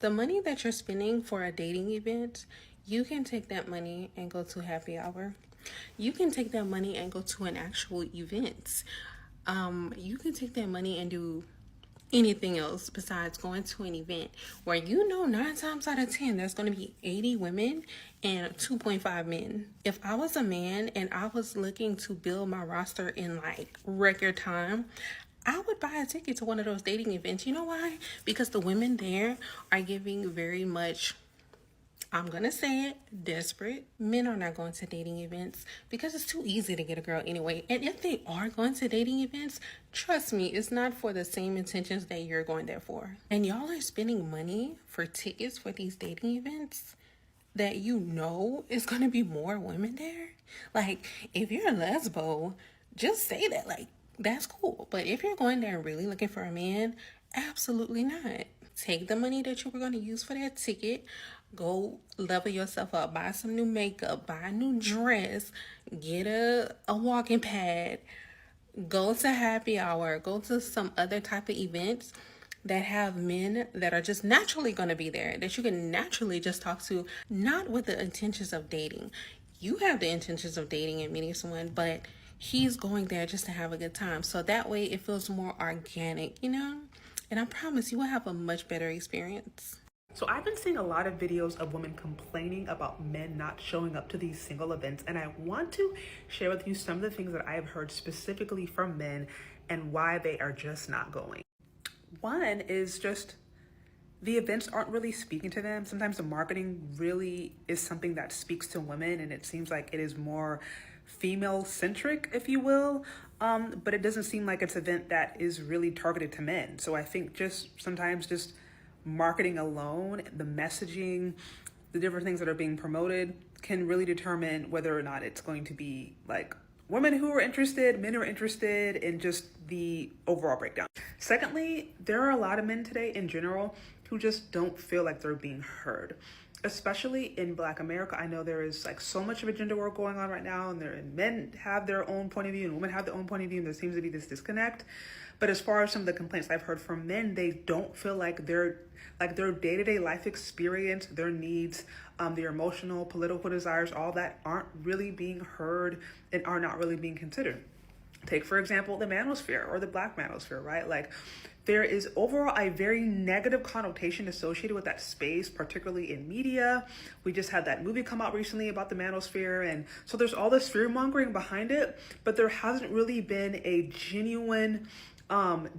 The money that you're spending for a dating event, you can take that money and go to happy hour. You can take that money and go to an actual event. You can take that money and do anything else besides going to an event where you know 9 times out of 10 there's going to be 80 women and 2.5 men. If I was a man and I was looking to build my roster in like record time, I would buy a ticket to one of those dating events. You know why? Because the women there are giving very much, I'm gonna say it, desperate. Men are not going to dating events because it's too easy to get a girl anyway. And if they are going to dating events, trust me, it's not for the same intentions that you're going there for. And y'all are spending money for tickets for these dating events that you know is gonna be more women there. Like, if you're a lesbo, just say that. Like, that's cool. But if you're going there really looking for a man, absolutely not. Take the money that you were going to use for that ticket, go level yourself up, buy some new makeup, buy a new dress, get a walking pad, go to happy hour, go to some other type of events that have men that are just naturally going to be there, that you can naturally just talk to, not with the intentions of dating. You have the intentions of dating and meeting someone, but he's going there just to have a good time. So that way it feels more organic, you know? And I promise you will have a much better experience. So I've been seeing a lot of videos of women complaining about men not showing up to these single events, and I want to share with you some of the things that I have heard specifically from men and why they are just not going. One is just the events aren't really speaking to them. Sometimes the marketing really is something that speaks to women, and it seems like it is more female centric, if you will. But it doesn't seem like it's an event that is really targeted to men. So I think just sometimes just marketing alone, the messaging, the different things that are being promoted can really determine whether or not it's going to be like women who are interested, men who are interested in just the overall breakdown. Secondly, there are a lot of men today in general who just don't feel like they're being heard. Especially in Black America, I know there is like so much of a gender war going on right now, and men have their own point of view and women have their own point of view, and there seems to be this disconnect. But as far as some of the complaints I've heard from men, they don't feel like their day-to-day life experience, their needs, their emotional, political desires, all that aren't really being heard and are not really being considered. Take, for example, the manosphere or the Black manosphere, right? Like, there is overall a very negative connotation associated with that space, particularly in media. We just had that movie come out recently about the manosphere. And so there's all this fear mongering behind it, but there hasn't really been a genuine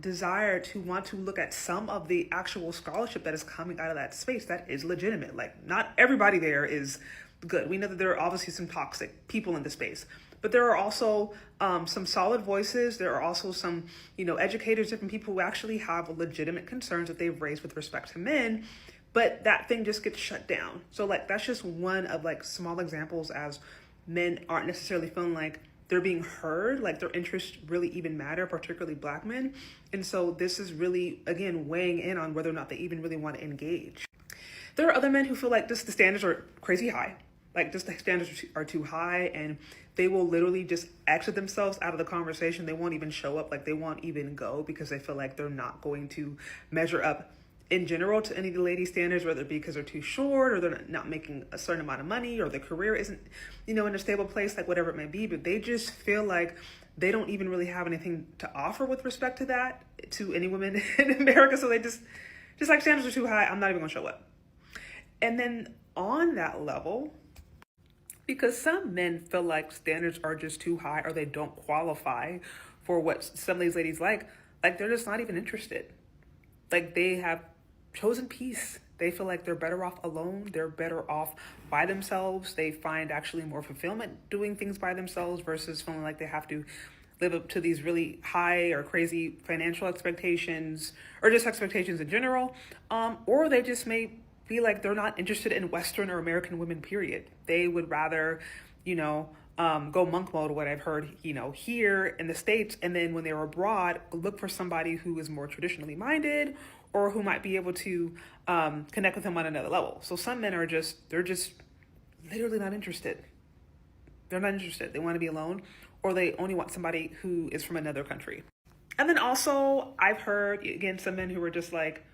desire to want to look at some of the actual scholarship that is coming out of that space that is legitimate. Like, not everybody there is good. We know that there are obviously some toxic people in the space, but there are also some solid voices. There are also some, educators, different people who actually have legitimate concerns that they've raised with respect to men, but that thing just gets shut down. So like, that's just one of like small examples as men aren't necessarily feeling like they're being heard, like their interests really even matter, particularly Black men. And so this is really, again, weighing in on whether or not they even really want to engage. There are other men who feel like just the standards are crazy high. Like, just the standards are too high, and they will literally just exit themselves out of the conversation. They won't even show up, like they won't even go because they feel like they're not going to measure up in general to any of the lady standards, whether it be because they're too short or they're not making a certain amount of money or their career isn't, in a stable place, like whatever it may be. But they just feel like they don't even really have anything to offer with respect to that to any women in America. So they just like, standards are too high, I'm not even gonna show up. And then on that level, because some men feel like standards are just too high or they don't qualify for what some of these ladies like they're just not even interested. Like, they have chosen peace. They feel like they're better off alone. They're better off by themselves. They find actually more fulfillment doing things by themselves versus feeling like they have to live up to these really high or crazy financial expectations or just expectations in general. Or they just may be like they're not interested in Western or American women, period. They would rather, go monk mode, what I've heard, here in the States. And then when they're abroad, look for somebody who is more traditionally minded or who might be able to connect with them on another level. So some men are they're just literally not interested. They're not interested. They want to be alone, or they only want somebody who is from another country. And then also I've heard, again, some men who are just like,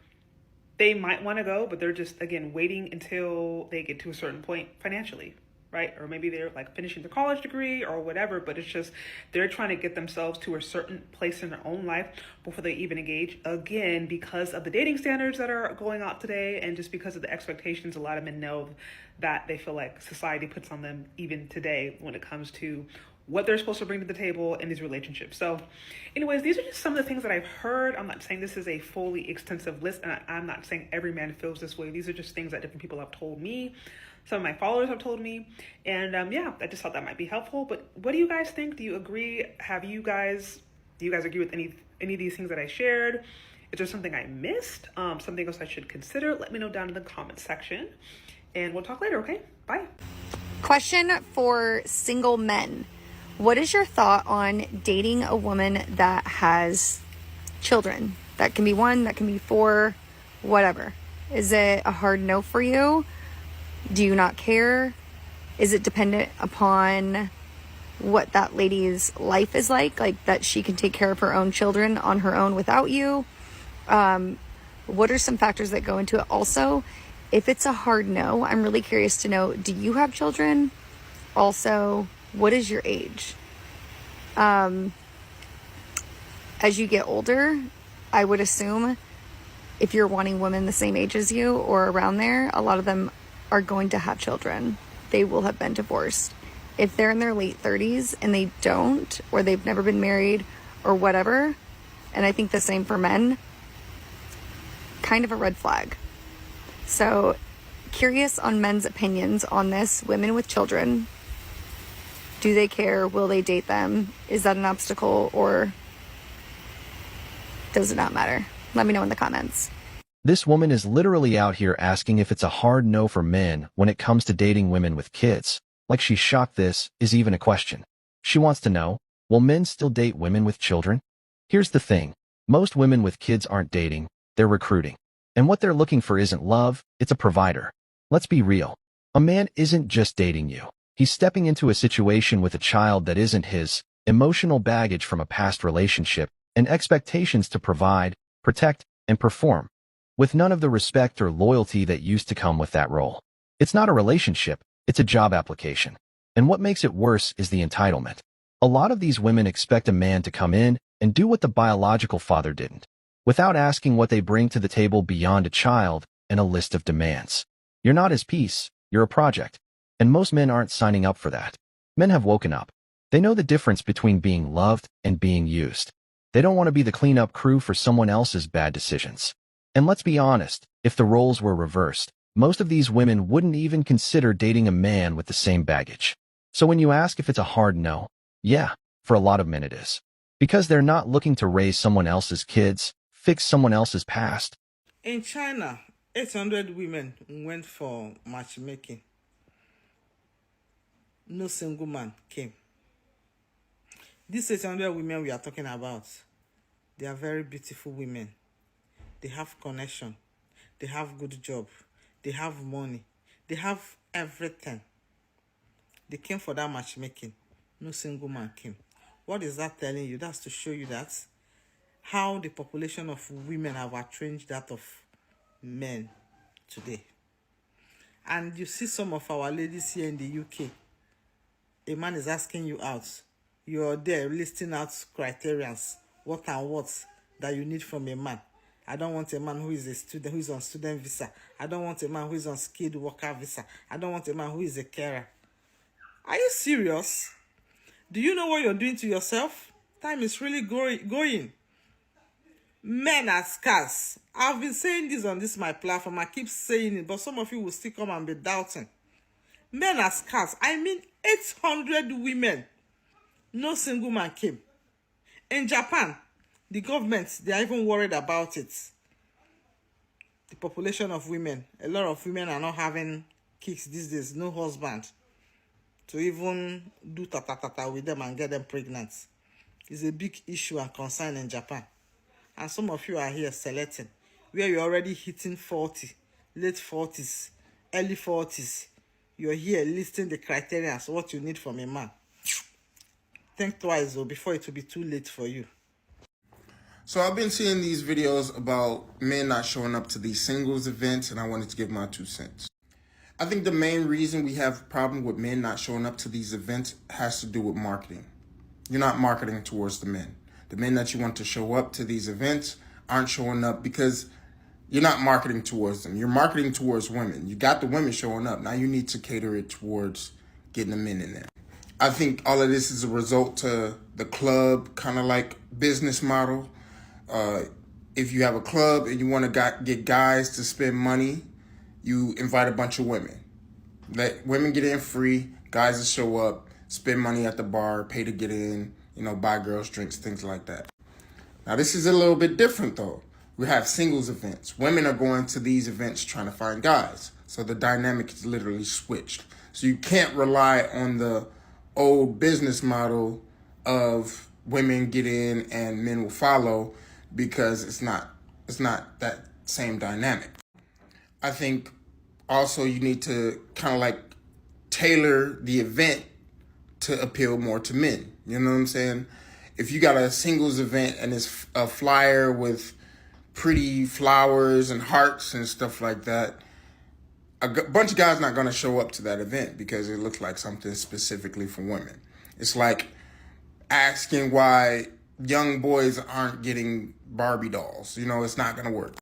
they might want to go, but they're just, again, waiting until they get to a certain point financially, right? Or maybe they're like finishing their college degree or whatever, but it's just they're trying to get themselves to a certain place in their own life before they even engage. Again, because of the dating standards that are going out today, and just because of the expectations a lot of men know that they feel like society puts on them even today when it comes to what they're supposed to bring to the table in these relationships. So anyways, these are just some of the things that I've heard. I'm not saying this is a fully extensive list, and I'm not saying every man feels this way. These are just things that different people have told me. Some of my followers have told me. And yeah, I just thought that might be helpful. But what do you guys think? Do you agree? Do you guys agree with any of these things that I shared? Is there something I missed? Something else I should consider? Let me know down in the comment section. And we'll talk later, okay? Bye. Question for single men. What is your thought on dating a woman that has children? That can be 1, that can be 4, whatever. Is it a hard no for you? Do you not care? Is it dependent upon what that lady's life is like that she can take care of her own children on her own without you? What are some factors that go into it? Also, if it's a hard no, I'm really curious to know, do you have children? Also, what is your age? As you get older, I would assume if you're wanting women the same age as you or around there, a lot of them are going to have children. They will have been divorced. If they're in their late 30s and they don't, or they've never been married or whatever, and I think the same for men, kind of a red flag. So curious on men's opinions on this. Women with children, do they care? Will they date them? Is that an obstacle, or does it not matter? Let me know in the comments. This woman is literally out here asking if it's a hard no for men when it comes to dating women with kids. Like she's shocked this is even a question. She wants to know, will men still date women with children? Here's the thing. Most women with kids aren't dating, they're recruiting. And what they're looking for isn't love, it's a provider. Let's be real. A man isn't just dating you. He's stepping into a situation with a child that isn't his, emotional baggage from a past relationship, and expectations to provide, protect, and perform, with none of the respect or loyalty that used to come with that role. It's not a relationship, it's a job application. And what makes it worse is the entitlement. A lot of these women expect a man to come in and do what the biological father didn't, without asking what they bring to the table beyond a child and a list of demands. You're not his piece, you're a project. And most men aren't signing up for that. Men have woken up. They know the difference between being loved and being used. They don't want to be the cleanup crew for someone else's bad decisions. And let's be honest, if the roles were reversed, most of these women wouldn't even consider dating a man with the same baggage. So when you ask if it's a hard no, yeah, for a lot of men it is. Because they're not looking to raise someone else's kids, fix someone else's past. In China, 800 women went for matchmaking. No single man came. These 800 women we are talking about, they are very beautiful women. They have connection. They have good job. They have money. They have everything. They came for that matchmaking. No single man came. What is that telling you? That's to show you that how the population of women have outchanged that of men today. And you see some of our ladies here in the UK. A man is asking you out. You're there listing out criterions, what and what that you need from a man. I don't want a man who is a student, who is on student visa. I don't want a man who is on skilled worker visa. I don't want a man who is a carer. Are you serious? Do you know what you're doing to yourself? Time is really going. Men are scarce. I've been saying this on my platform. I keep saying it, but some of you will still come and be doubting. Men are scarce. I mean 800 women. No single man came. In Japan, the government, they are even worried about it. The population of women, a lot of women are not having kids these days, no husband to even do ta-ta-ta-ta with them and get them pregnant. It's a big issue and concern in Japan. And some of you are here selecting, where you're already hitting 40, late 40s, early 40s. You're here listing the criteria as what you need from a man. Think twice though before it will be too late for you. So I've been seeing these videos about men not showing up to these singles events, and I wanted to give my 2 cents. I think the main reason we have a problem with men not showing up to these events has to do with marketing. You're not marketing towards the men. The men that you want to show up to these events aren't showing up because you're not marketing towards them. You're marketing towards women. You got the women showing up. Now you need to cater it towards getting the men in there. I think all of this is a result to the club kind of like business model. If you have a club and you want to get guys to spend money, you invite a bunch of women. Let women get in free, guys will show up, spend money at the bar, pay to get in, buy girls drinks, things like that. Now this is a little bit different though. We have singles events. Women are going to these events trying to find guys. So the dynamic is literally switched. So you can't rely on the old business model of women get in and men will follow, because it's not that same dynamic. I think also you need to kind of like tailor the event to appeal more to men. You know what I'm saying? If you got a singles event and it's a flyer with pretty flowers and hearts and stuff like that, a bunch of guys not going to show up to that event because it looks like something specifically for women. It's like asking why young boys aren't getting Barbie dolls. It's not going to work.